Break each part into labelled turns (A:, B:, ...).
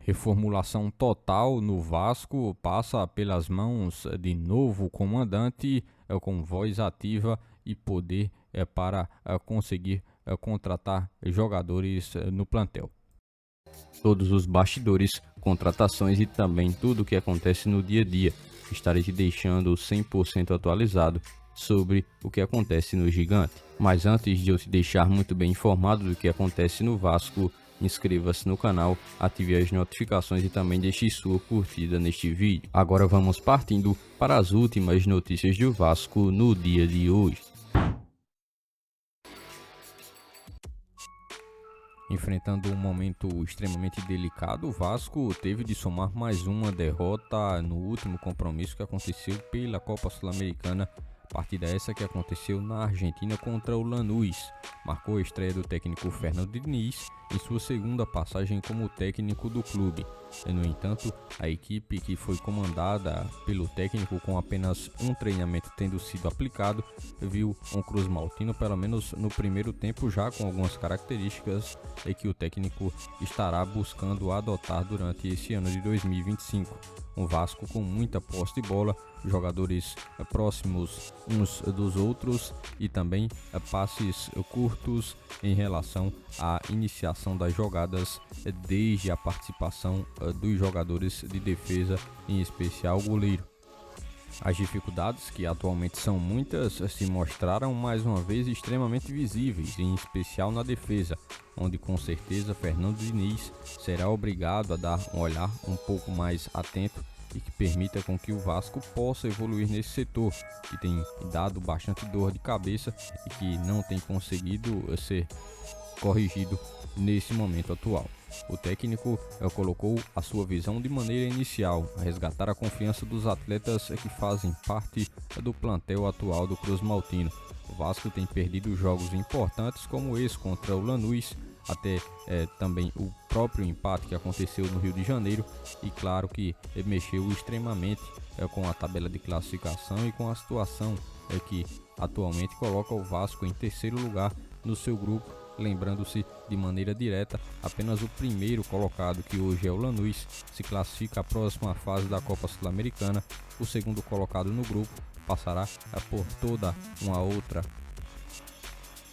A: Reformulação total no Vasco passa pelas mãos de novo comandante com voz ativa e poder para conseguir contratar jogadores no plantel. Todos os bastidores, contratações e também tudo o que acontece no dia a dia. Estarei te deixando 100% atualizado sobre o que acontece no Gigante. Mas antes de eu te deixar muito bem informado do que acontece no Vasco, inscreva-se no canal, ative as notificações e também deixe sua curtida neste vídeo. Agora vamos partindo para as últimas notícias do Vasco no dia de hoje. Enfrentando um momento extremamente delicado, o Vasco teve de somar mais uma derrota no último compromisso que aconteceu pela Copa Sul-Americana. Partida essa que aconteceu na Argentina contra o Lanús. Marcou a estreia do técnico Fernando Diniz em sua segunda passagem como técnico do clube. No entanto, a equipe, que foi comandada pelo técnico com apenas um treinamento tendo sido aplicado, viu um Cruz Maltino, pelo menos no primeiro tempo, já com algumas características que o técnico estará buscando adotar durante esse ano de 2025. Um Vasco com muita posse de bola, jogadores próximos uns dos outros e também passes curtos em relação à iniciação das jogadas, desde a participação dos jogadores de defesa, em especial o goleiro. As dificuldades, que atualmente são muitas, se mostraram mais uma vez extremamente visíveis, em especial na defesa, onde com certeza Fernando Diniz será obrigado a dar um olhar um pouco mais atento e que permita com que o Vasco possa evoluir nesse setor, que tem dado bastante dor de cabeça e que não tem conseguido ser corrigido nesse momento atual. O técnico colocou a sua visão de maneira inicial, a resgatar a confiança dos atletas que fazem parte do plantel atual do Cruz Maltino. O Vasco tem perdido jogos importantes como esse contra o Lanús, até também o próprio empate que aconteceu no Rio de Janeiro, e claro que mexeu extremamente com a tabela de classificação e com a situação que atualmente coloca o Vasco em terceiro lugar no seu grupo, lembrando-se de maneira direta, apenas o primeiro colocado, que hoje é o Lanús, se classifica à próxima fase da Copa Sul-Americana. O segundo colocado no grupo passará por toda uma outra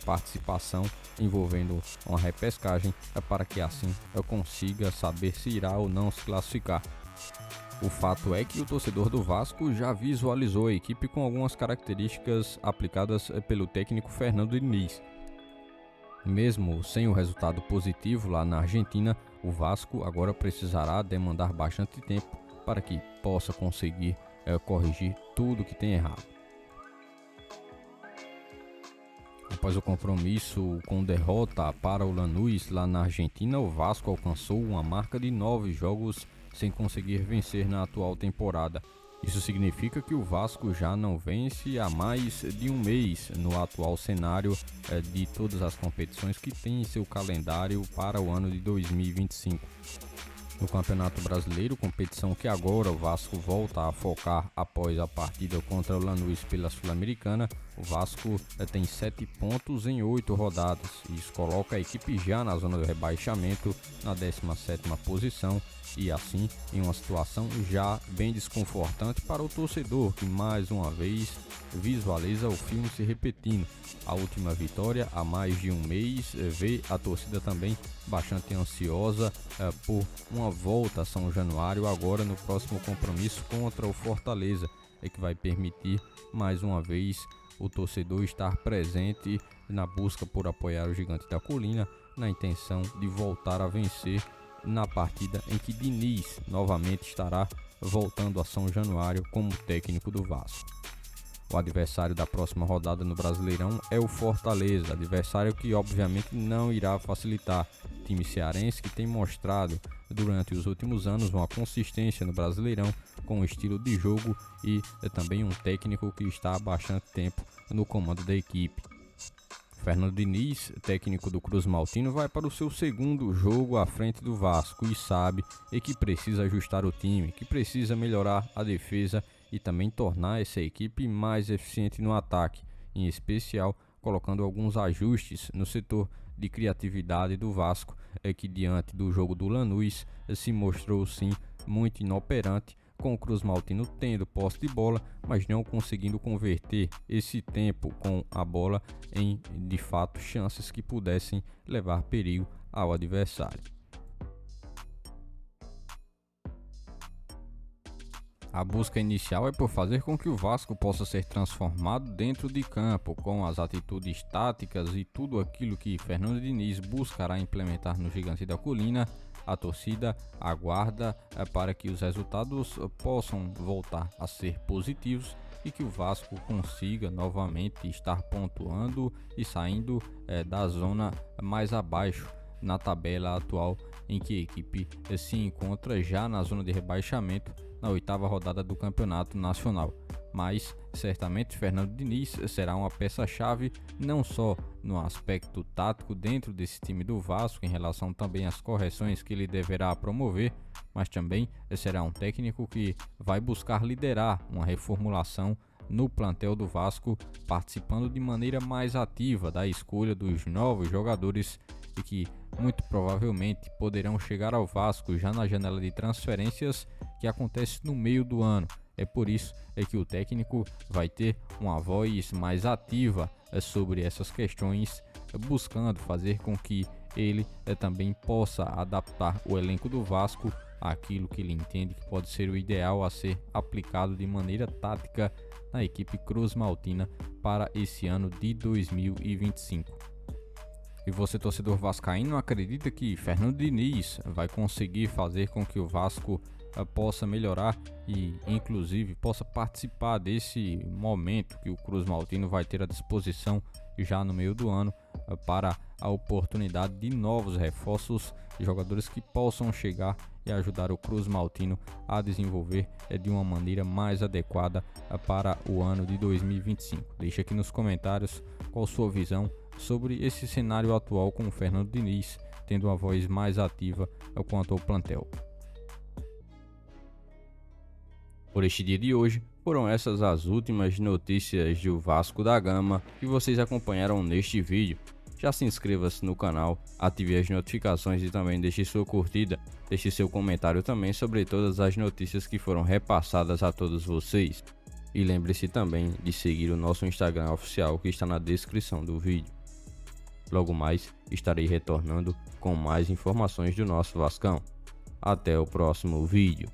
A: participação envolvendo uma repescagem para que assim consiga saber se irá ou não se classificar. O fato é que o torcedor do Vasco já visualizou a equipe com algumas características aplicadas pelo técnico Fernando Diniz. Mesmo sem o resultado positivo lá na Argentina, o Vasco agora precisará demandar bastante tempo para que possa conseguir corrigir tudo que tem errado. Após o compromisso com derrota para o Lanús lá na Argentina, o Vasco alcançou uma marca de 9 jogos sem conseguir vencer na atual temporada. Isso significa que o Vasco já não vence há mais de um mês no atual cenário de todas as competições que tem em seu calendário para o ano de 2025. No Campeonato Brasileiro, competição que agora o Vasco volta a focar após a partida contra o Lanús pela Sul-Americana, o Vasco tem 7 pontos em 8 rodadas. Isso coloca a equipe já na zona do rebaixamento, na 17ª posição, e assim em uma situação já bem desconfortante para o torcedor, que mais uma vez visualiza o filme se repetindo. A última vitória há mais de um mês vê a torcida também bastante ansiosa por uma volta a São Januário agora no próximo compromisso contra o Fortaleza, que vai permitir mais uma vez o torcedor estar presente na busca por apoiar o Gigante da Colina, na intenção de voltar a vencer na partida em que Diniz novamente estará voltando a São Januário como técnico do Vasco. O adversário da próxima rodada no Brasileirão é o Fortaleza, adversário que obviamente não irá facilitar. Time cearense que tem mostrado durante os últimos anos uma consistência no Brasileirão, com um estilo de jogo e também um técnico que está há bastante tempo no comando da equipe. Fernando Diniz, técnico do Cruz Maltino, vai para o seu segundo jogo à frente do Vasco e sabe que precisa ajustar o time, que precisa melhorar a defesa e também tornar essa equipe mais eficiente no ataque, em especial colocando alguns ajustes no setor de criatividade do Vasco, que diante do jogo do Lanús se mostrou sim muito inoperante, com o Cruz Maltino tendo posse de bola, mas não conseguindo converter esse tempo com a bola em, de fato, chances que pudessem levar perigo ao adversário. A busca inicial é por fazer com que o Vasco possa ser transformado dentro de campo, com as atitudes táticas e tudo aquilo que Fernando Diniz buscará implementar no Gigante da Colina. A torcida aguarda para que os resultados possam voltar a ser positivos e que o Vasco consiga novamente estar pontuando e saindo da zona mais abaixo na tabela atual, em que a equipe se encontra já na zona de rebaixamento na 8ª rodada do Campeonato Nacional. Mas certamente Fernando Diniz será uma peça-chave não só no aspecto tático dentro desse time do Vasco, em relação também às correções que ele deverá promover, mas também será um técnico que vai buscar liderar uma reformulação no plantel do Vasco, participando de maneira mais ativa da escolha dos novos jogadores e que muito provavelmente poderão chegar ao Vasco já na janela de transferências que acontece no meio do ano. É por isso que o técnico vai ter uma voz mais ativa sobre essas questões, buscando fazer com que ele também possa adaptar o elenco do Vasco àquilo que ele entende que pode ser o ideal a ser aplicado de maneira tática na equipe Cruz Maltina para esse ano de 2025. E você, torcedor vascaíno, acredita que Fernando Diniz vai conseguir fazer com que o Vasco possa melhorar e inclusive possa participar desse momento que o Cruz Maltino vai ter à disposição já no meio do ano para a oportunidade de novos reforços, jogadores que possam chegar e ajudar o Cruz Maltino a desenvolver de uma maneira mais adequada para o ano de 2025. Deixe aqui nos comentários qual sua visão sobre esse cenário atual com o Fernando Diniz tendo uma voz mais ativa quanto ao plantel. Por este dia de hoje, foram essas as últimas notícias do Vasco da Gama que vocês acompanharam neste vídeo. Já se inscreva-se no canal, ative as notificações e também deixe sua curtida. Deixe seu comentário também sobre todas as notícias que foram repassadas a todos vocês. E lembre-se também de seguir o nosso Instagram oficial que está na descrição do vídeo. Logo mais estarei retornando com mais informações do nosso Vascão. Até o próximo vídeo.